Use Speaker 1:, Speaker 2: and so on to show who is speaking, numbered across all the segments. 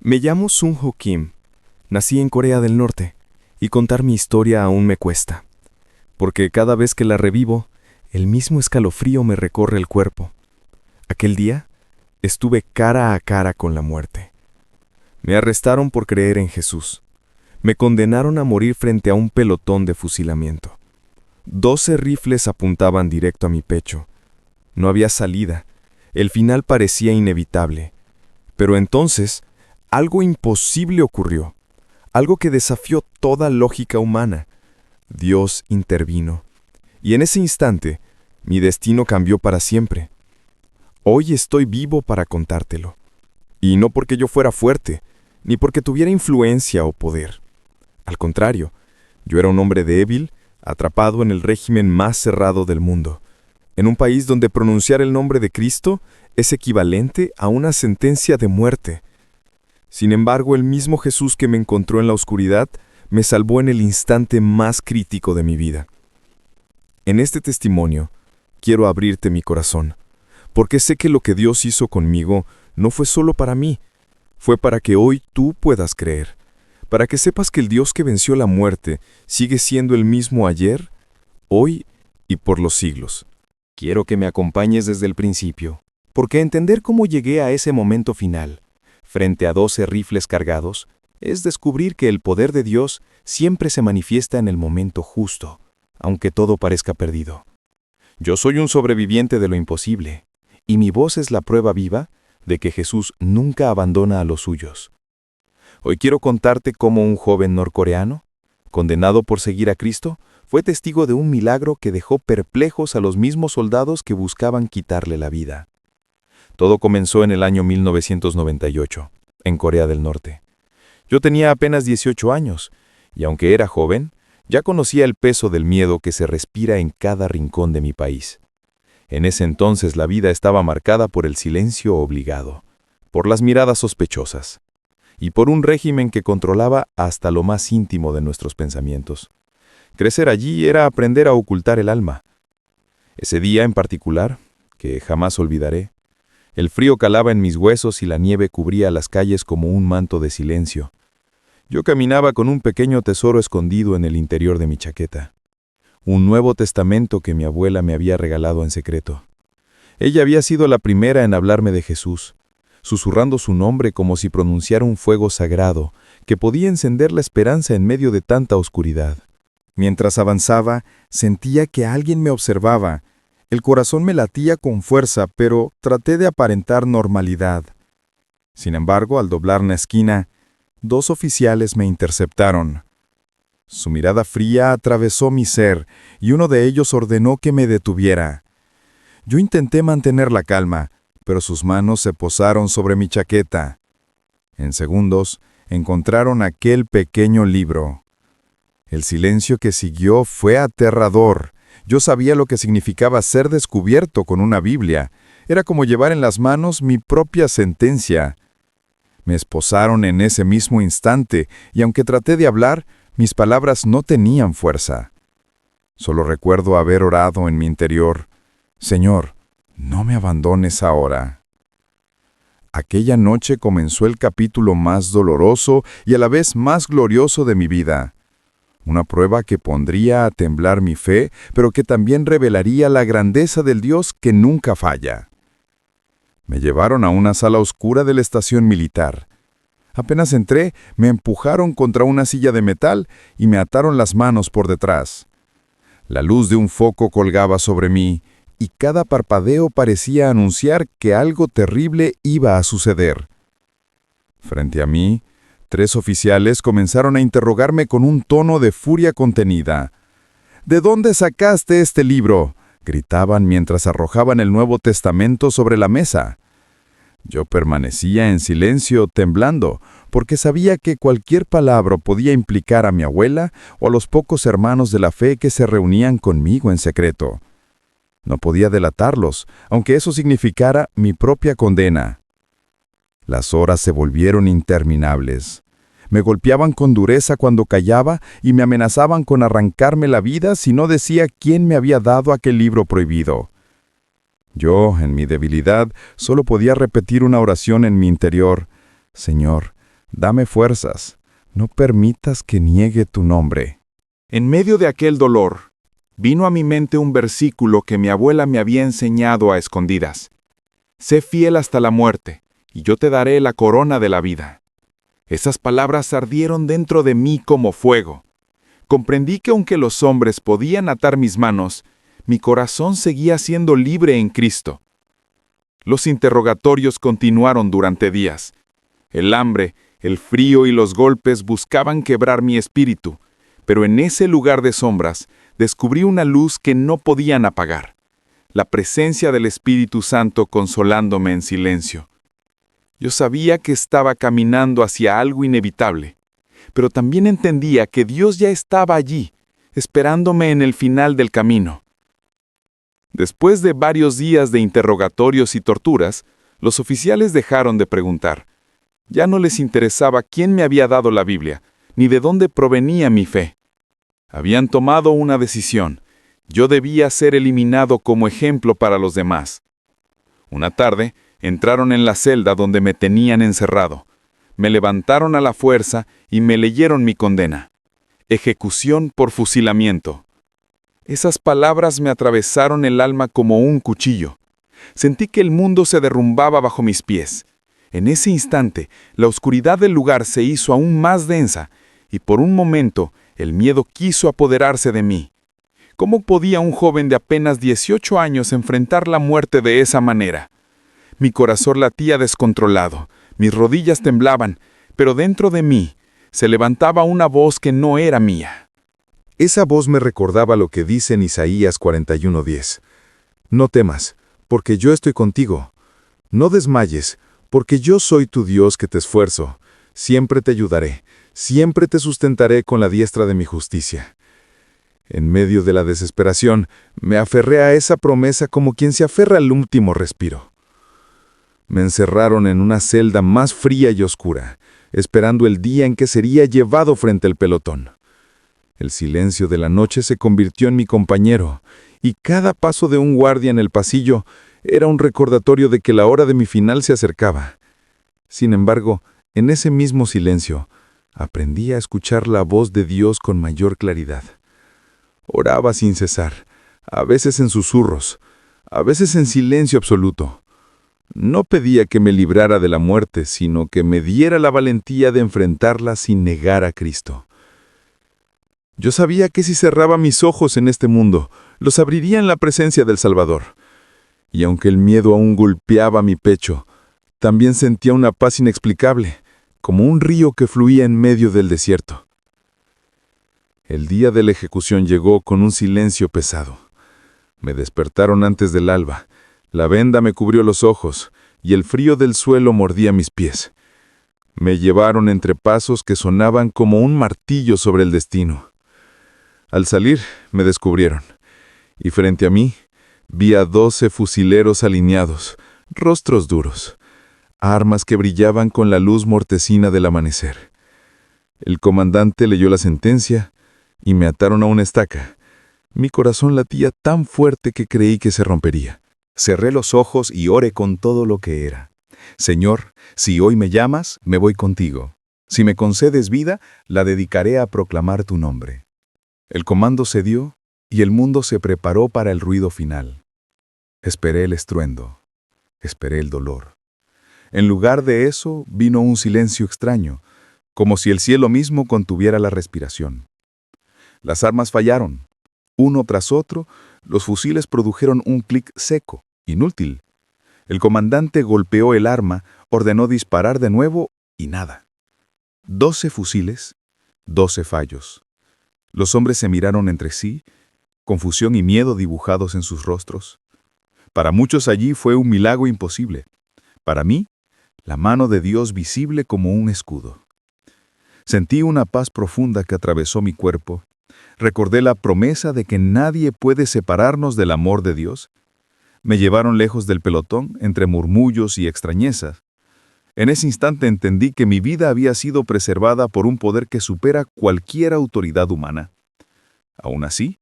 Speaker 1: Me llamo Sung-ho Kim. Nací en Corea del Norte, y contar mi historia aún me cuesta, porque cada vez que la revivo, el mismo escalofrío me recorre el cuerpo. Aquel día, estuve cara a cara con la muerte. Me arrestaron por creer en Jesús. Me condenaron a morir frente a un pelotón de fusilamiento. 12 rifles apuntaban directo a mi pecho. No había salida. El final parecía inevitable. Pero entonces, algo imposible ocurrió. Algo que desafió toda lógica humana. Dios intervino. Y en ese instante, mi destino cambió para siempre. Hoy estoy vivo para contártelo. Y no porque yo fuera fuerte, ni porque tuviera influencia o poder. Al contrario, yo era un hombre débil, atrapado en el régimen más cerrado del mundo, en un país donde pronunciar el nombre de Cristo es equivalente a una sentencia de muerte. Sin embargo, el mismo Jesús que me encontró en la oscuridad me salvó en el instante más crítico de mi vida. En este testimonio, quiero abrirte mi corazón, porque sé que lo que Dios hizo conmigo no fue solo para mí, fue para que hoy tú puedas creer, para que sepas que el Dios que venció la muerte sigue siendo el mismo ayer, hoy y por los siglos. Quiero que me acompañes desde el principio, porque entender cómo llegué a ese momento final, frente a 12 rifles cargados, es descubrir que el poder de Dios siempre se manifiesta en el momento justo, aunque todo parezca perdido. Yo soy un sobreviviente de lo imposible, y mi voz es la prueba viva de que Jesús nunca abandona a los suyos. Hoy quiero contarte cómo un joven norcoreano, condenado por seguir a Cristo, fue testigo de un milagro que dejó perplejos a los mismos soldados que buscaban quitarle la vida. Todo comenzó en el año 1998, en Corea del Norte. Yo tenía apenas 18 años, y aunque era joven, ya conocía el peso del miedo que se respira en cada rincón de mi país. En ese entonces la vida estaba marcada por el silencio obligado, por las miradas sospechosas, y por un régimen que controlaba hasta lo más íntimo de nuestros pensamientos. Crecer allí era aprender a ocultar el alma. Ese día en particular, que jamás olvidaré, el frío calaba en mis huesos y la nieve cubría las calles como un manto de silencio. Yo caminaba con un pequeño tesoro escondido en el interior de mi chaqueta. Un Nuevo Testamento que mi abuela me había regalado en secreto. Ella había sido la primera en hablarme de Jesús, susurrando su nombre como si pronunciara un fuego sagrado que podía encender la esperanza en medio de tanta oscuridad. Mientras avanzaba, sentía que alguien me observaba. El corazón me latía con fuerza, pero traté de aparentar normalidad. Sin embargo, al doblar una esquina, 2 oficiales me interceptaron. Su mirada fría atravesó mi ser, y uno de ellos ordenó que me detuviera. Yo intenté mantener la calma, pero sus manos se posaron sobre mi chaqueta. En segundos, encontraron aquel pequeño libro. El silencio que siguió fue aterrador. Yo sabía lo que significaba ser descubierto con una Biblia. Era como llevar en las manos mi propia sentencia. Me esposaron en ese mismo instante, y aunque traté de hablar, mis palabras no tenían fuerza. Solo recuerdo haber orado en mi interior: Señor, no me abandones ahora. Aquella noche comenzó el capítulo más doloroso y a la vez más glorioso de mi vida. Una prueba que pondría a temblar mi fe, pero que también revelaría la grandeza del Dios que nunca falla. Me llevaron a una sala oscura de la estación militar. Apenas entré, me empujaron contra una silla de metal y me ataron las manos por detrás. La luz de un foco colgaba sobre mí, y cada parpadeo parecía anunciar que algo terrible iba a suceder. Frente a mí, 3 oficiales comenzaron a interrogarme con un tono de furia contenida. «¿De dónde sacaste este libro?», gritaban mientras arrojaban el Nuevo Testamento sobre la mesa. Yo permanecía en silencio, temblando, porque sabía que cualquier palabra podía implicar a mi abuela o a los pocos hermanos de la fe que se reunían conmigo en secreto. No podía delatarlos, aunque eso significara mi propia condena. Las horas se volvieron interminables. Me golpeaban con dureza cuando callaba y me amenazaban con arrancarme la vida si no decía quién me había dado aquel libro prohibido. Yo, en mi debilidad, solo podía repetir una oración en mi interior: Señor,
Speaker 2: Dame fuerzas, no permitas que niegue tu nombre.
Speaker 3: En medio de aquel dolor, vino a mi mente un versículo que mi abuela me había enseñado a escondidas. Sé fiel hasta la muerte, y yo te daré la corona de la vida. Esas palabras ardieron dentro de mí como fuego. Comprendí que aunque los hombres podían atar mis manos, mi corazón seguía siendo libre en Cristo. Los interrogatorios continuaron durante días. El hambre, el frío y los golpes buscaban quebrar mi espíritu, pero en ese lugar de sombras descubrí una luz que no podían apagar, la presencia del Espíritu Santo consolándome en silencio. Yo sabía que estaba caminando hacia algo inevitable, pero también entendía que Dios ya estaba allí, esperándome en el final del camino. Después de varios días de interrogatorios y torturas, los oficiales dejaron de preguntar. Ya no les interesaba quién me había dado la Biblia, ni de dónde provenía mi fe. Habían tomado una decisión. Yo debía ser eliminado como ejemplo para los demás. Una tarde, entraron en la celda donde me tenían encerrado. Me levantaron a la fuerza y me leyeron mi condena. Ejecución por fusilamiento. Esas palabras me atravesaron el alma como un cuchillo. Sentí que el mundo se derrumbaba bajo mis pies. En ese instante, la oscuridad del lugar se hizo aún más densa, y por un momento, el miedo quiso apoderarse de mí. ¿Cómo podía un joven de apenas 18 años enfrentar la muerte de esa manera? Mi corazón latía descontrolado, mis rodillas temblaban, pero dentro de mí se levantaba una voz que no era mía.
Speaker 2: Esa voz me recordaba lo que dice en Isaías 41:10. No temas, porque yo estoy contigo. No desmayes, porque yo soy tu Dios que te esfuerzo. Siempre te ayudaré, siempre te sustentaré con la diestra de mi justicia. En medio de la desesperación, me aferré a esa promesa como quien se aferra al último respiro. Me encerraron en una celda más fría y oscura, esperando el día en que sería llevado frente al pelotón. El silencio de la noche se convirtió en mi compañero, y cada paso de un guardia en el pasillo era un recordatorio de que la hora de mi final se acercaba. Sin embargo, en ese mismo silencio, aprendí a escuchar la voz de Dios con mayor claridad. Oraba sin cesar, a veces en susurros, a veces en silencio absoluto. No pedía que me librara de la muerte, sino que me diera la valentía de enfrentarla sin negar a Cristo. Yo sabía que si cerraba mis ojos en este mundo, los abriría en la presencia del Salvador. Y aunque el miedo aún golpeaba mi pecho, también sentía una paz inexplicable, como un río que fluía en medio del desierto. El día de la ejecución llegó con un silencio pesado. Me despertaron antes del alba, la venda me cubrió los ojos, y el frío del suelo mordía mis pies. Me llevaron entre pasos que sonaban como un martillo sobre el destino. Al salir, me descubrieron, y frente a mí, vi a 12 fusileros alineados, rostros duros, armas que brillaban con la luz mortecina del amanecer. El comandante leyó la sentencia y me ataron a una estaca. Mi corazón latía tan fuerte que creí que se rompería.
Speaker 4: Cerré los ojos y oré con todo lo que era. Señor, si hoy me llamas, me voy contigo. Si me concedes vida, la dedicaré a proclamar tu nombre. El comando se dio y el mundo se preparó para el ruido final. Esperé el estruendo, esperé el dolor. En lugar de eso, vino un silencio extraño, como si el cielo mismo contuviera la respiración. Las armas fallaron. Uno tras otro, los fusiles produjeron un clic seco, inútil. El comandante golpeó el arma, ordenó disparar de nuevo y nada. 12 fusiles, 12 fallos. Los hombres se miraron entre sí, confusión y miedo dibujados en sus rostros. Para muchos allí fue un milagro imposible. Para mí, la mano de Dios visible como un escudo. Sentí una paz profunda que atravesó mi cuerpo. Recordé la promesa de que nadie puede separarnos del amor de Dios. Me llevaron lejos del pelotón, entre murmullos y extrañezas. En ese instante entendí que mi vida había sido preservada por un poder que supera cualquier autoridad humana. Aún así,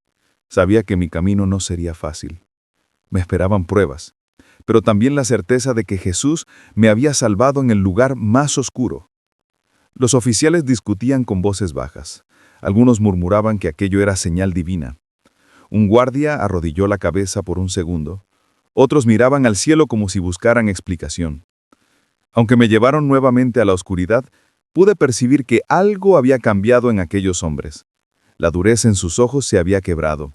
Speaker 4: sabía que mi camino no sería fácil. Me esperaban pruebas, pero también la certeza de que Jesús me había salvado en el lugar más oscuro. Los oficiales discutían con voces bajas. Algunos murmuraban que aquello era señal divina. Un guardia arrodilló la cabeza por un segundo. Otros miraban al cielo como si buscaran explicación. Aunque me llevaron nuevamente a la oscuridad, pude percibir que algo había cambiado en aquellos hombres. La dureza en sus ojos se había quebrado.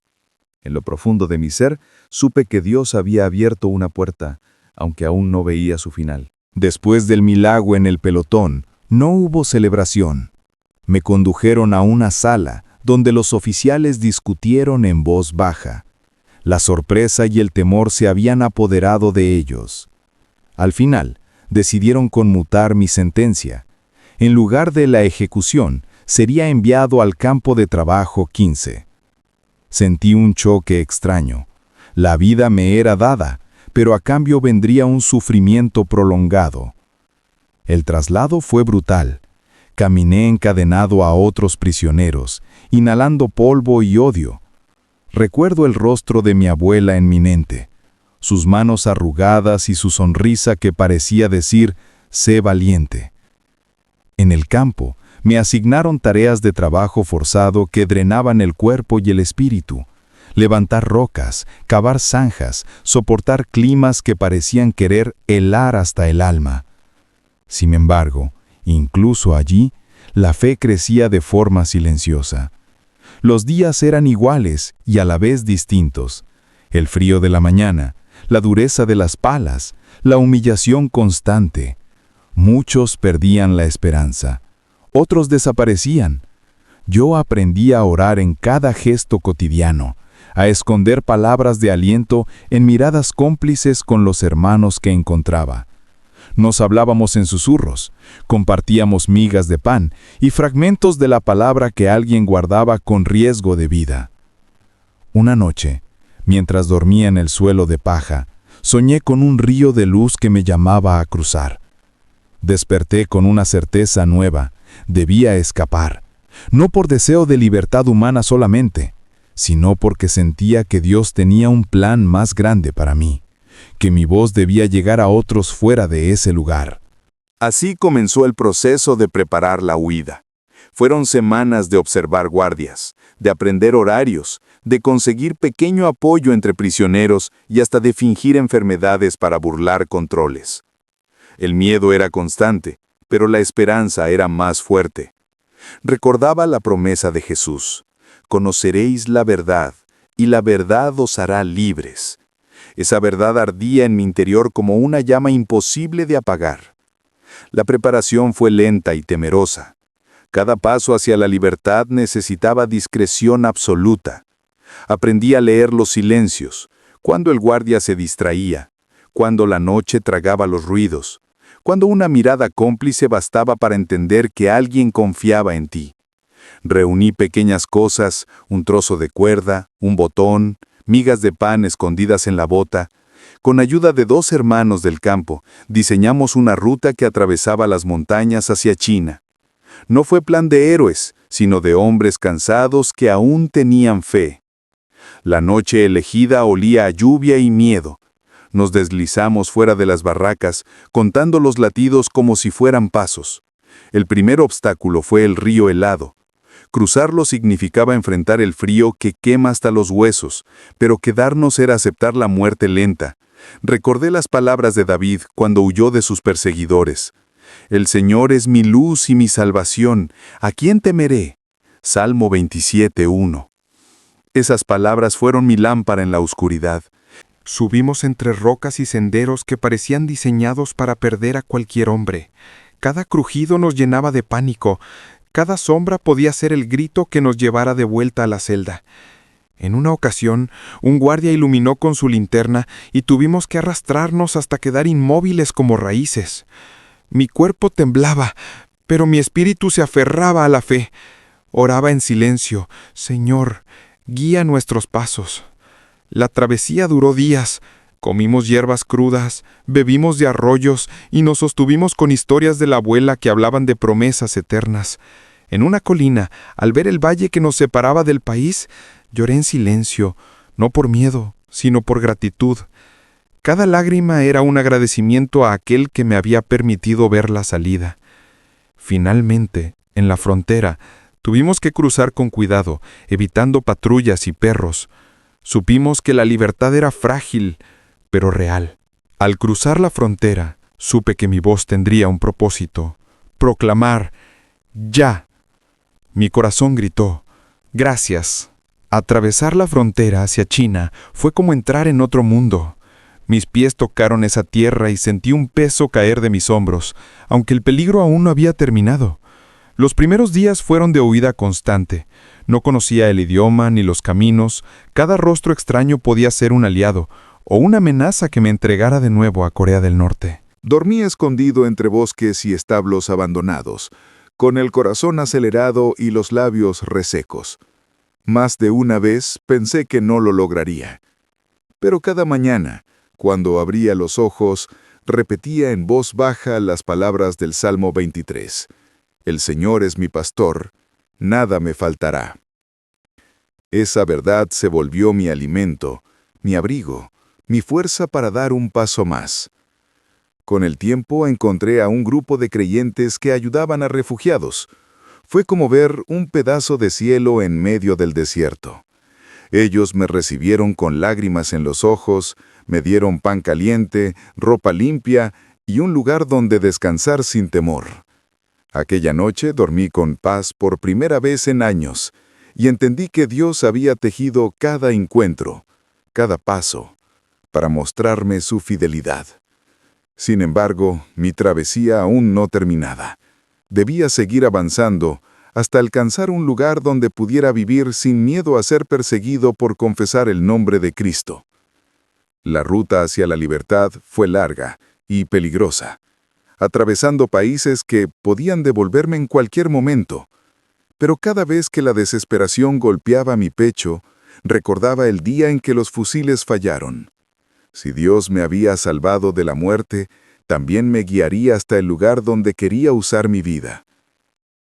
Speaker 4: En lo profundo de mi ser, supe que Dios había abierto una puerta, aunque aún no veía su final.
Speaker 2: Después del milagro en el pelotón, no hubo celebración. Me condujeron a una sala donde los oficiales discutieron en voz baja. La sorpresa y el temor se habían apoderado de ellos. Al final, decidieron conmutar mi sentencia. En lugar de la ejecución, sería enviado al campo de trabajo 15. Sentí un choque extraño. La vida me era dada, pero a cambio vendría un sufrimiento prolongado. El traslado fue brutal. Caminé encadenado a otros prisioneros, inhalando polvo y odio. Recuerdo el rostro de mi abuela en mi mente, sus manos arrugadas y su sonrisa que parecía decir, sé valiente. En el campo, me asignaron tareas de trabajo forzado que drenaban el cuerpo y el espíritu. Levantar rocas, cavar zanjas, soportar climas que parecían querer helar hasta el alma. Sin embargo, incluso allí, la fe crecía de forma silenciosa. Los días eran iguales y a la vez distintos. El frío de la mañana, la dureza de las palas, la humillación constante. Muchos perdían la esperanza. Otros desaparecían. Yo aprendí a orar en cada gesto cotidiano, a esconder palabras de aliento en miradas cómplices con los hermanos que encontraba. Nos hablábamos en susurros, compartíamos migas de pan y fragmentos de la palabra que alguien guardaba con riesgo de vida. Una noche, mientras dormía en el suelo de paja, soñé con un río de luz que me llamaba a cruzar. Desperté con una certeza nueva, debía escapar, no por deseo de libertad humana solamente, sino porque sentía que Dios tenía un plan más grande para mí, que mi voz debía llegar a otros fuera de ese lugar.
Speaker 3: Así comenzó el proceso de preparar la huida. Fueron semanas de observar guardias, de aprender horarios, de conseguir pequeño apoyo entre prisioneros y hasta de fingir enfermedades para burlar controles. El miedo era constante, pero la esperanza era más fuerte. Recordaba la promesa de Jesús: conoceréis la verdad, y la verdad os hará libres. Esa verdad ardía en mi interior como una llama imposible de apagar. La preparación fue lenta y temerosa. Cada paso hacia la libertad necesitaba discreción absoluta. Aprendí a leer los silencios, cuando el guardia se distraía, cuando la noche tragaba los ruidos, cuando una mirada cómplice bastaba para entender que alguien confiaba en ti. Reuní pequeñas cosas, un trozo de cuerda, un botón, migas de pan escondidas en la bota. Con ayuda de 2 hermanos del campo, diseñamos una ruta que atravesaba las montañas hacia China. No fue plan de héroes, sino de hombres cansados que aún tenían fe. La noche elegida olía a lluvia y miedo. Nos deslizamos fuera de las barracas, contando los latidos como si fueran pasos. El primer obstáculo fue el río helado. Cruzarlo significaba enfrentar el frío que quema hasta los huesos, pero quedarnos era aceptar la muerte lenta. Recordé las palabras de David cuando huyó de sus perseguidores. El Señor es mi luz y mi salvación, ¿a quién temeré? Salmo 27:1. Esas palabras fueron mi lámpara en la oscuridad.
Speaker 5: Subimos entre rocas y senderos que parecían diseñados para perder a cualquier hombre. Cada crujido nos llenaba de pánico. Cada sombra podía ser el grito que nos llevara de vuelta a la celda. En una ocasión, un guardia iluminó con su linterna y tuvimos que arrastrarnos hasta quedar inmóviles como raíces. Mi cuerpo temblaba, pero mi espíritu se aferraba a la fe. Oraba en silencio: Señor, guía nuestros pasos. La travesía duró días. Comimos hierbas crudas, bebimos de arroyos y nos sostuvimos con historias de la abuela que hablaban de promesas eternas. En una colina, al ver el valle que nos separaba del país, lloré en silencio, no por miedo, sino por gratitud. Cada lágrima era un agradecimiento a aquel que me había permitido ver la salida. Finalmente, en la frontera, tuvimos que cruzar con cuidado, evitando patrullas y perros. Supimos que la libertad era frágil, pero real. Al cruzar la frontera, supe que mi voz tendría un propósito: proclamar «Ya». Mi corazón gritó «Gracias». Atravesar la frontera hacia China fue como entrar en otro mundo. Mis pies tocaron esa tierra y sentí un peso caer de mis hombros, aunque el peligro aún no había terminado. Los primeros días fueron de huida constante. No conocía el idioma ni los caminos. Cada rostro extraño podía ser un aliado o una amenaza que me entregara de nuevo a Corea del Norte.
Speaker 2: Dormí escondido entre bosques y establos abandonados, con el corazón acelerado y los labios resecos. Más de una vez pensé que no lo lograría. Pero cada mañana, cuando abría los ojos, repetía en voz baja las palabras del Salmo 23. El Señor es mi pastor, nada me faltará. Esa verdad se volvió mi alimento, mi abrigo, mi fuerza para dar un paso más. Con el tiempo encontré a un grupo de creyentes que ayudaban a refugiados. Fue como ver un pedazo de cielo en medio del desierto. Ellos me recibieron con lágrimas en los ojos, me dieron pan caliente, ropa limpia y un lugar donde descansar sin temor. Aquella noche dormí con paz por primera vez en años y entendí que Dios había tejido cada encuentro, cada paso, para mostrarme su fidelidad. Sin embargo, mi travesía aún no terminaba. Debía seguir avanzando hasta alcanzar un lugar donde pudiera vivir sin miedo a ser perseguido por confesar el nombre de Cristo. La ruta hacia la libertad fue larga y peligrosa, atravesando países que podían devolverme en cualquier momento. Pero cada vez que la desesperación golpeaba mi pecho, recordaba el día en que los fusiles fallaron. Si Dios me había salvado de la muerte, también me guiaría hasta el lugar donde quería usar mi vida.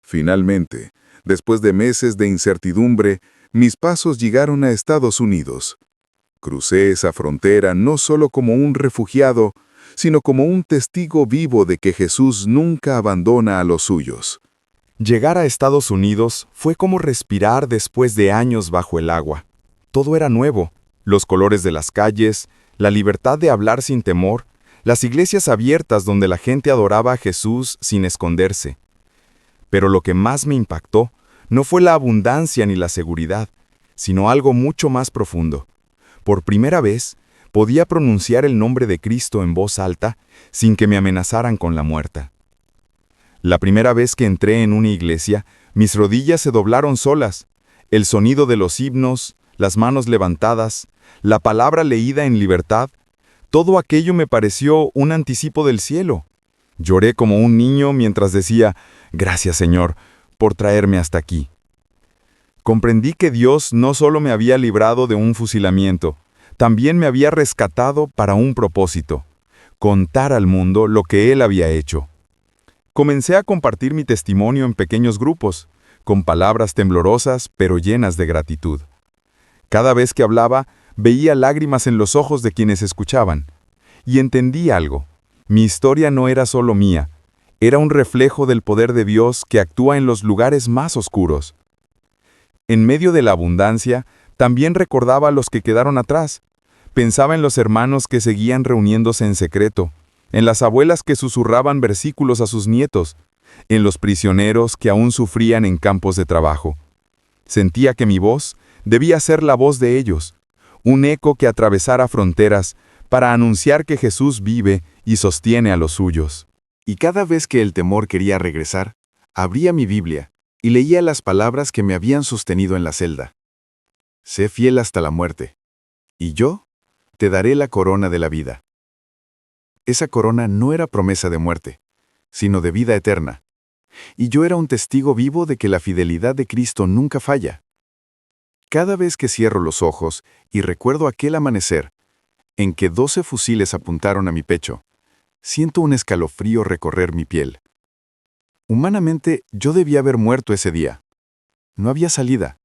Speaker 2: Finalmente, después de meses de incertidumbre, mis pasos llegaron a Estados Unidos. Crucé esa frontera no solo como un refugiado, sino como un testigo vivo de que Jesús nunca abandona a los suyos.
Speaker 1: Llegar a Estados Unidos fue como respirar después de años bajo el agua. Todo era nuevo: los colores de las calles, la libertad de hablar sin temor, las iglesias abiertas donde la gente adoraba a Jesús sin esconderse. Pero lo que más me impactó no fue la abundancia ni la seguridad, sino algo mucho más profundo. Por primera vez, podía pronunciar el nombre de Cristo en voz alta sin que me amenazaran con la muerte. La primera vez que entré en una iglesia, mis rodillas se doblaron solas. El sonido de los himnos, las manos levantadas, la palabra leída en libertad, todo aquello me pareció un anticipo del cielo. Lloré como un niño mientras decía: «Gracias, Señor, por traerme hasta aquí». Comprendí que Dios no solo me había librado de un fusilamiento, también me había rescatado para un propósito: contar al mundo lo que Él había hecho. Comencé a compartir mi testimonio en pequeños grupos, con palabras temblorosas pero llenas de gratitud. Cada vez que hablaba, veía lágrimas en los ojos de quienes escuchaban, y entendí algo: mi historia no era solo mía, era un reflejo del poder de Dios que actúa en los lugares más oscuros. En medio de la abundancia, también recordaba a los que quedaron atrás. Pensaba en los hermanos que seguían reuniéndose en secreto, en las abuelas que susurraban versículos a sus nietos, en los prisioneros que aún sufrían en campos de trabajo. Sentía que mi voz debía ser la voz de ellos, un eco que atravesara fronteras para anunciar que Jesús vive y sostiene a los suyos.
Speaker 6: Y cada vez que el temor quería regresar, abría mi Biblia y leía las palabras que me habían sostenido en la celda. Sé fiel hasta la muerte, y yo te daré la corona de la vida. Esa corona no era promesa de muerte, sino de vida eterna. Y yo era un testigo vivo de que la fidelidad de Cristo nunca falla. Cada vez que cierro los ojos y recuerdo aquel amanecer, en que 12 fusiles apuntaron a mi pecho, siento un escalofrío recorrer mi piel. Humanamente, yo debía haber muerto ese día. No había salida,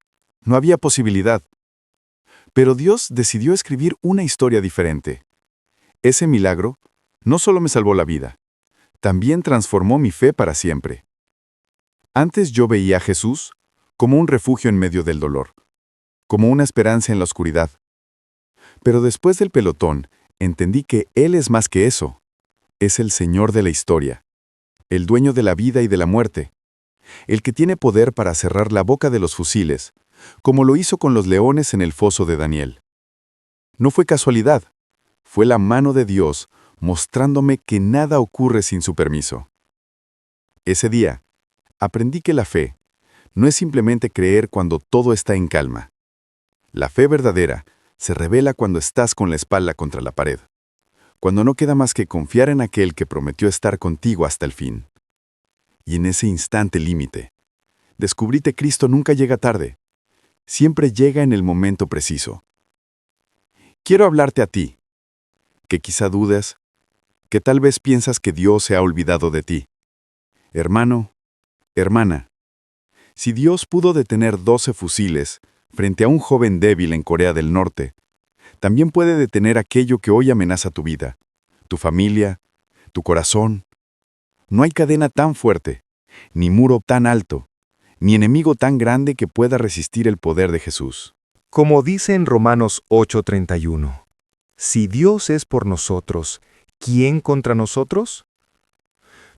Speaker 6: no había posibilidad. Pero Dios decidió escribir una historia diferente. Ese milagro no solo me salvó la vida, también transformó mi fe para siempre. Antes yo veía a Jesús como un refugio en medio del dolor, como una esperanza en la oscuridad. Pero después del pelotón, entendí que Él es más que eso. Es el Señor de la historia, el dueño de la vida y de la muerte, el que tiene poder para cerrar la boca de los fusiles, como lo hizo con los leones en el foso de Daniel. No fue casualidad, fue la mano de Dios mostrándome que nada ocurre sin su permiso. Ese día, aprendí que la fe no es simplemente creer cuando todo está en calma. La fe verdadera se revela cuando estás con la espalda contra la pared, cuando no queda más que confiar en aquel que prometió estar contigo hasta el fin. Y en ese instante límite, descubrí que Cristo nunca llega tarde, siempre llega en el momento preciso. Quiero hablarte a ti, que quizá dudas, que tal vez piensas que Dios se ha olvidado de ti. Hermano, hermana, si Dios pudo detener 12 fusiles frente a un joven débil en Corea del Norte, también puede detener aquello que hoy amenaza tu vida, tu familia, tu corazón. No hay cadena tan fuerte, ni muro tan alto, ni enemigo tan grande que pueda resistir el poder de Jesús.
Speaker 5: Como dice en Romanos 8:31, si Dios es por nosotros, ¿quién contra nosotros?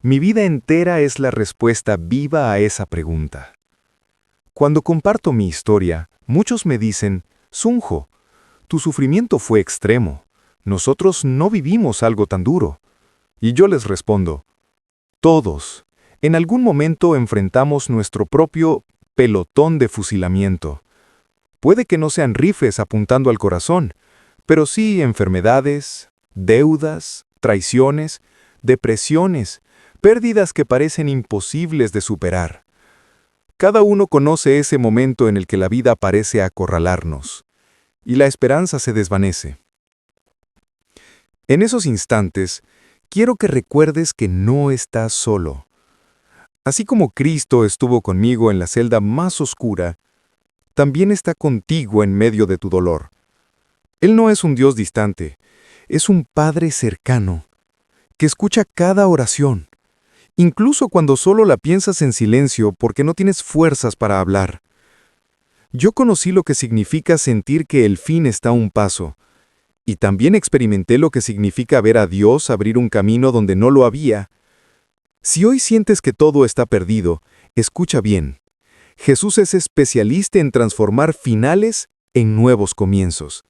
Speaker 5: Mi vida entera es la respuesta viva a esa pregunta. Cuando comparto mi historia, muchos me dicen, Sunjo, tu sufrimiento fue extremo. Nosotros no vivimos algo tan duro. Y yo les respondo, todos, en algún momento enfrentamos nuestro propio pelotón de fusilamiento. Puede que no sean rifles apuntando al corazón, pero sí enfermedades, deudas, traiciones, depresiones, pérdidas que parecen imposibles de superar. Cada uno conoce ese momento en el que la vida parece acorralarnos, y la esperanza se desvanece. En esos instantes, quiero que recuerdes que no estás solo. Así como Cristo estuvo conmigo en la celda más oscura, también está contigo en medio de tu dolor. Él no es un Dios distante, es un Padre cercano, que escucha cada oración, incluso cuando solo la piensas en silencio porque no tienes fuerzas para hablar. Yo conocí lo que significa sentir que el fin está a un paso, y también experimenté lo que significa ver a Dios abrir un camino donde no lo había. Si hoy sientes que todo está perdido, escucha bien. Jesús es especialista en transformar finales en nuevos comienzos.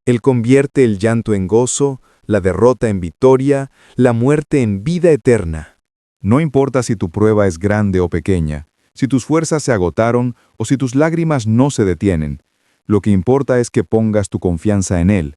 Speaker 5: Él convierte el llanto en gozo, la derrota en victoria, la muerte en vida eterna.
Speaker 4: No importa si tu prueba es grande o pequeña, si tus fuerzas se agotaron o si tus lágrimas no se detienen. Lo que importa es que pongas tu confianza en Él.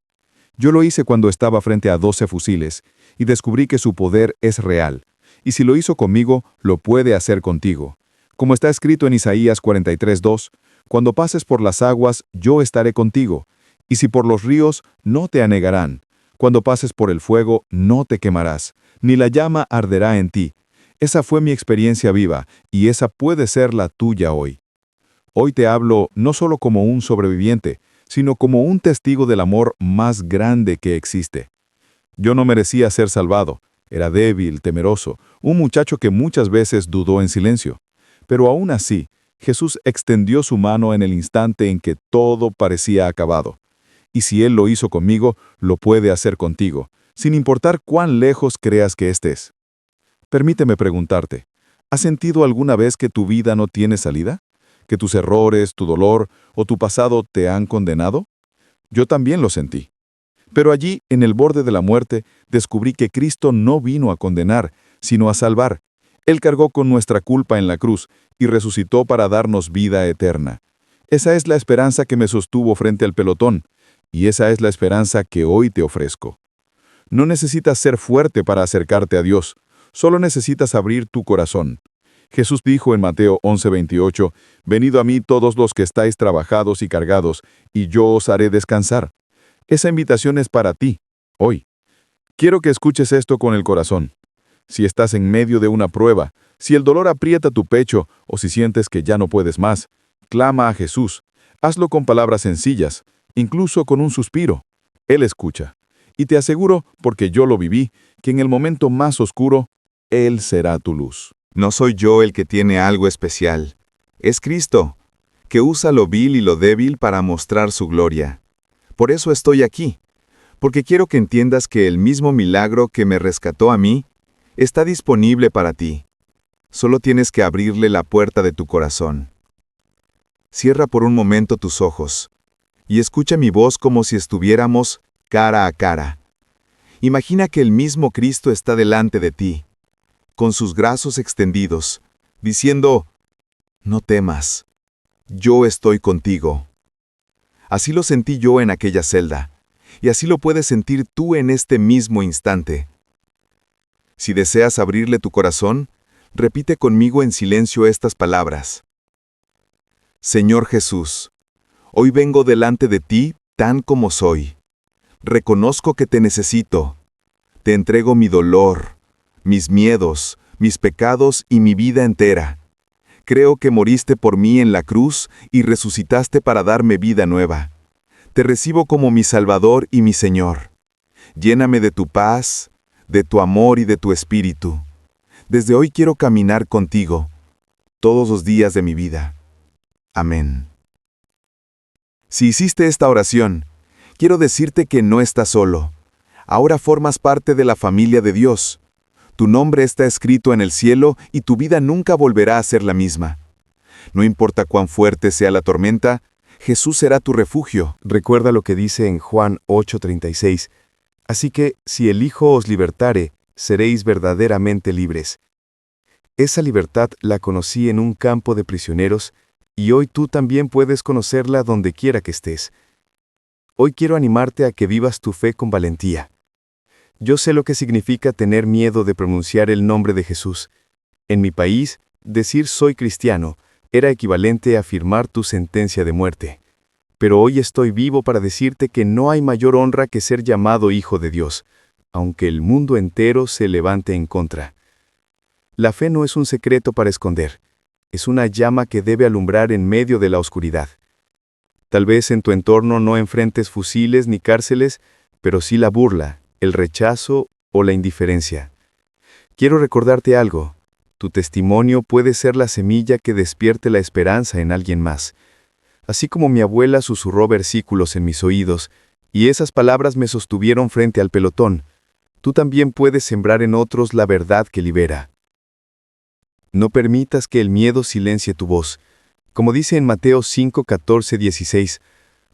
Speaker 4: Yo lo hice cuando estaba frente a 12 fusiles y descubrí que su poder es real. Y si lo hizo conmigo, lo puede hacer contigo. Como está escrito en Isaías 43:2, cuando pases por las aguas, yo estaré contigo. Y si por los ríos, no te anegarán. Cuando pases por el fuego, no te quemarás, ni la llama arderá en ti. Esa fue mi experiencia viva, y esa puede ser la tuya hoy. Hoy te hablo no solo como un sobreviviente, sino como un testigo del amor más grande que existe. Yo no merecía ser salvado. Era débil, temeroso, un muchacho que muchas veces dudó en silencio. Pero aún así, Jesús extendió su mano en el instante en que todo parecía acabado. Y si Él lo hizo conmigo, lo puede hacer contigo, sin importar cuán lejos creas que estés. Permíteme preguntarte, ¿has sentido alguna vez que tu vida no tiene salida? ¿Que tus errores, tu dolor o tu pasado te han condenado? Yo también lo sentí. Pero allí, en el borde de la muerte, descubrí que Cristo no vino a condenar, sino a salvar. Él cargó con nuestra culpa en la cruz y resucitó para darnos vida eterna. Esa es la esperanza que me sostuvo frente al pelotón, y esa es la esperanza que hoy te ofrezco. No necesitas ser fuerte para acercarte a Dios, solo necesitas abrir tu corazón. Jesús dijo en Mateo 11:28, «Venid a mí todos los que estáis trabajados y cargados, y yo os haré descansar». Esa invitación es para ti, hoy. Quiero que escuches esto con el corazón. Si estás en medio de una prueba, si el dolor aprieta tu pecho o si sientes que ya no puedes más, clama a Jesús. Hazlo con palabras sencillas, incluso con un suspiro. Él escucha. Y te aseguro, porque yo lo viví, que en el momento más oscuro, Él será tu luz.
Speaker 3: No soy yo el que tiene algo especial. Es Cristo, que usa lo vil y lo débil para mostrar su gloria. Por eso estoy aquí, porque quiero que entiendas que el mismo milagro que me rescató a mí está disponible para ti. Solo tienes que abrirle la puerta de tu corazón. Cierra por un momento tus ojos y escucha mi voz como si estuviéramos cara a cara. Imagina que el mismo Cristo está delante de ti, con sus brazos extendidos, diciendo: no temas, yo estoy contigo. Así lo sentí yo en aquella celda, y así lo puedes sentir tú en este mismo instante. Si deseas abrirle tu corazón, repite conmigo en silencio estas palabras. Señor Jesús, hoy vengo delante de ti tan como soy. Reconozco que te necesito. Te entrego mi dolor, mis miedos, mis pecados y mi vida entera. Creo que moriste por mí en la cruz y resucitaste para darme vida nueva. Te recibo como mi Salvador y mi Señor. Lléname de tu paz, de tu amor y de tu espíritu. Desde hoy quiero caminar contigo, todos los días de mi vida. Amén. Si hiciste esta oración, quiero decirte que no estás solo. Ahora formas parte de la familia de Dios. Tu nombre está escrito en el cielo y tu vida nunca volverá a ser la misma. No importa cuán fuerte sea la tormenta, Jesús será tu refugio.
Speaker 1: Recuerda lo que dice en Juan 8:36. Así que, si el Hijo os libertare, seréis verdaderamente libres. Esa libertad la conocí en un campo de prisioneros, y hoy tú también puedes conocerla donde quiera que estés. Hoy quiero animarte a que vivas tu fe con valentía. Yo sé lo que significa tener miedo de pronunciar el nombre de Jesús. En mi país, decir soy cristiano era equivalente a firmar tu sentencia de muerte. Pero hoy estoy vivo para decirte que no hay mayor honra que ser llamado hijo de Dios, aunque el mundo entero se levante en contra. La fe no es un secreto para esconder, es una llama que debe alumbrar en medio de la oscuridad. Tal vez en tu entorno no enfrentes fusiles ni cárceles, pero sí la burla, el rechazo o la indiferencia. Quiero recordarte algo: tu testimonio puede ser la semilla que despierte la esperanza en alguien más. Así como mi abuela susurró versículos en mis oídos, y esas palabras me sostuvieron frente al pelotón, tú también puedes sembrar en otros la verdad que libera. No permitas que el miedo silencie tu voz. Como dice en Mateo 5:14-16,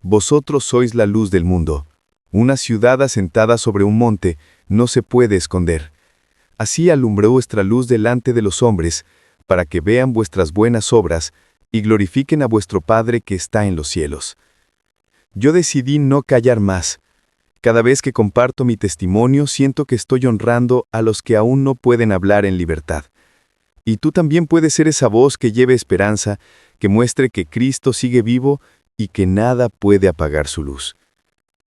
Speaker 1: vosotros sois la luz del mundo. Una ciudad asentada sobre un monte no se puede esconder. Así alumbró vuestra luz delante de los hombres, para que vean vuestras buenas obras y glorifiquen a vuestro Padre que está en los cielos. Yo decidí no callar más. Cada vez que comparto mi testimonio, siento que estoy honrando a los que aún no pueden hablar en libertad. Y tú también puedes ser esa voz que lleve esperanza, que muestre que Cristo sigue vivo y que nada puede apagar su luz.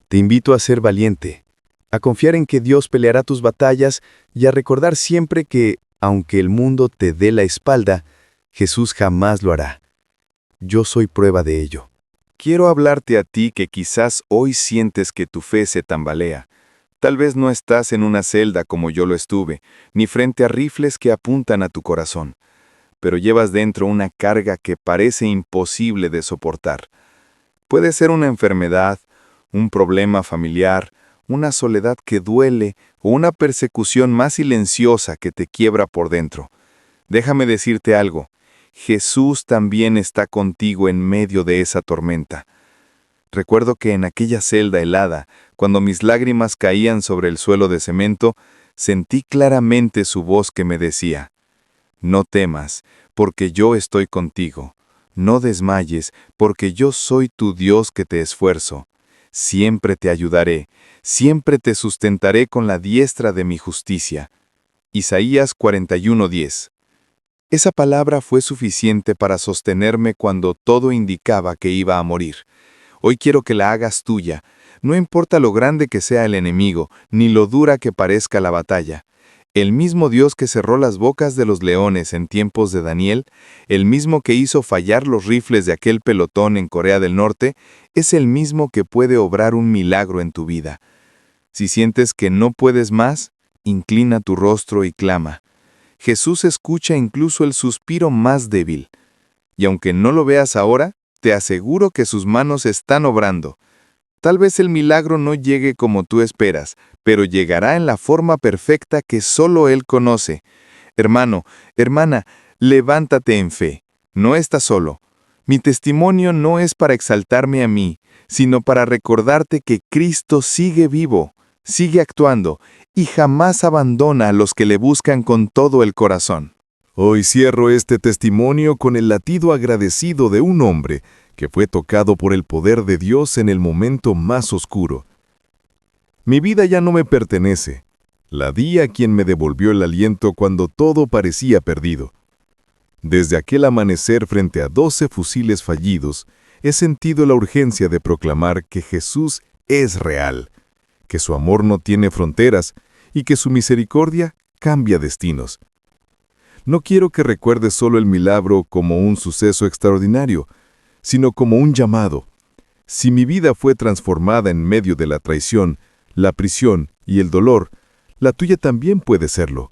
Speaker 1: Te invito a ser valiente, a confiar en que Dios peleará tus batallas y a recordar siempre que, aunque el mundo te dé la espalda, Jesús jamás lo hará. Yo soy prueba de ello.
Speaker 3: Quiero hablarte a ti que quizás hoy sientes que tu fe se tambalea. Tal vez no estás en una celda como yo lo estuve, ni frente a rifles que apuntan a tu corazón, pero llevas dentro una carga que parece imposible de soportar. Puede ser una enfermedad, un problema familiar, una soledad que duele o una persecución más silenciosa que te quiebra por dentro. Déjame decirte algo: Jesús también está contigo en medio de esa tormenta. Recuerdo que en aquella celda helada, cuando mis lágrimas caían sobre el suelo de cemento, sentí claramente su voz que me decía: no temas, porque yo estoy contigo. No desmayes, porque yo soy tu Dios que te esfuerzo. Siempre te ayudaré, siempre te sustentaré con la diestra de mi justicia. Isaías 41:10. Esa palabra fue suficiente para sostenerme cuando todo indicaba que iba a morir. Hoy quiero que la hagas tuya. No importa lo grande que sea el enemigo, ni lo dura que parezca la batalla. El mismo Dios que cerró las bocas de los leones en tiempos de Daniel, el mismo que hizo fallar los rifles de aquel pelotón en Corea del Norte, es el mismo que puede obrar un milagro en tu vida. Si sientes que no puedes más, inclina tu rostro y clama:
Speaker 2: Jesús escucha incluso el suspiro más débil. Y aunque no lo veas ahora, te aseguro que sus manos están obrando. Tal vez el milagro no llegue como tú esperas, pero llegará en la forma perfecta que solo Él conoce. Hermano, hermana, levántate en fe. No estás solo. Mi testimonio no es para exaltarme a mí, sino para recordarte que Cristo sigue vivo, sigue actuando, y jamás abandona a los que le buscan con todo el corazón.
Speaker 4: Hoy cierro este testimonio con el latido agradecido de un hombre que fue tocado por el poder de Dios en el momento más oscuro. Mi vida ya no me pertenece. La di a quien me devolvió el aliento cuando todo parecía perdido. Desde aquel amanecer frente a 12 fusiles fallidos, he sentido la urgencia de proclamar que Jesús es real, que su amor no tiene fronteras y que su misericordia cambia destinos. No quiero que recuerdes solo el milagro como un suceso extraordinario, sino como un llamado. Si mi vida fue transformada en medio de la traición, la prisión y el dolor, la tuya también puede serlo.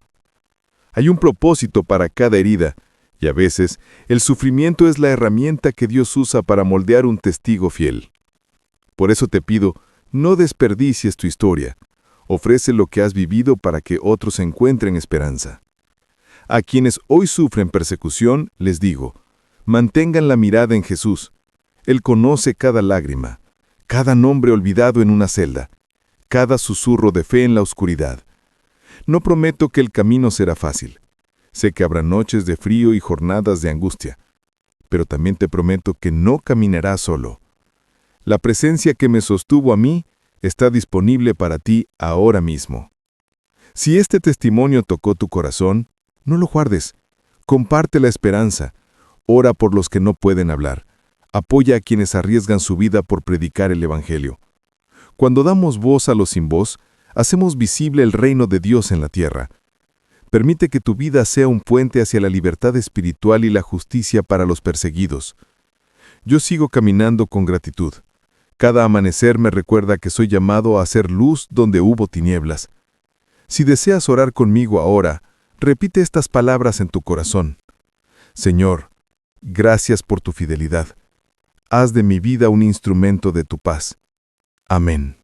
Speaker 4: Hay un propósito para cada herida, y a veces el sufrimiento es la herramienta que Dios usa para moldear un testigo fiel. Por eso te pido, no desperdicies tu historia. Ofrece lo que has vivido para que otros encuentren esperanza. A quienes hoy sufren persecución, les digo, mantengan la mirada en Jesús. Él conoce cada lágrima, cada nombre olvidado en una celda, cada susurro de fe en la oscuridad. No prometo que el camino será fácil. Sé que habrá noches de frío y jornadas de angustia, pero también te prometo que no caminarás solo. La presencia que me sostuvo a mí está disponible para ti ahora mismo. Si este testimonio tocó tu corazón, no lo guardes. Comparte la esperanza. Ora por los que no pueden hablar. Apoya a quienes arriesgan su vida por predicar el Evangelio. Cuando damos voz a los sin voz, hacemos visible el reino de Dios en la tierra. Permite que tu vida sea un puente hacia la libertad espiritual y la justicia para los perseguidos. Yo sigo caminando con gratitud. Cada amanecer me recuerda que soy llamado a hacer luz donde hubo tinieblas. Si deseas orar conmigo ahora, repite estas palabras en tu corazón. Señor, gracias por tu fidelidad. Haz de mi vida un instrumento de tu paz. Amén.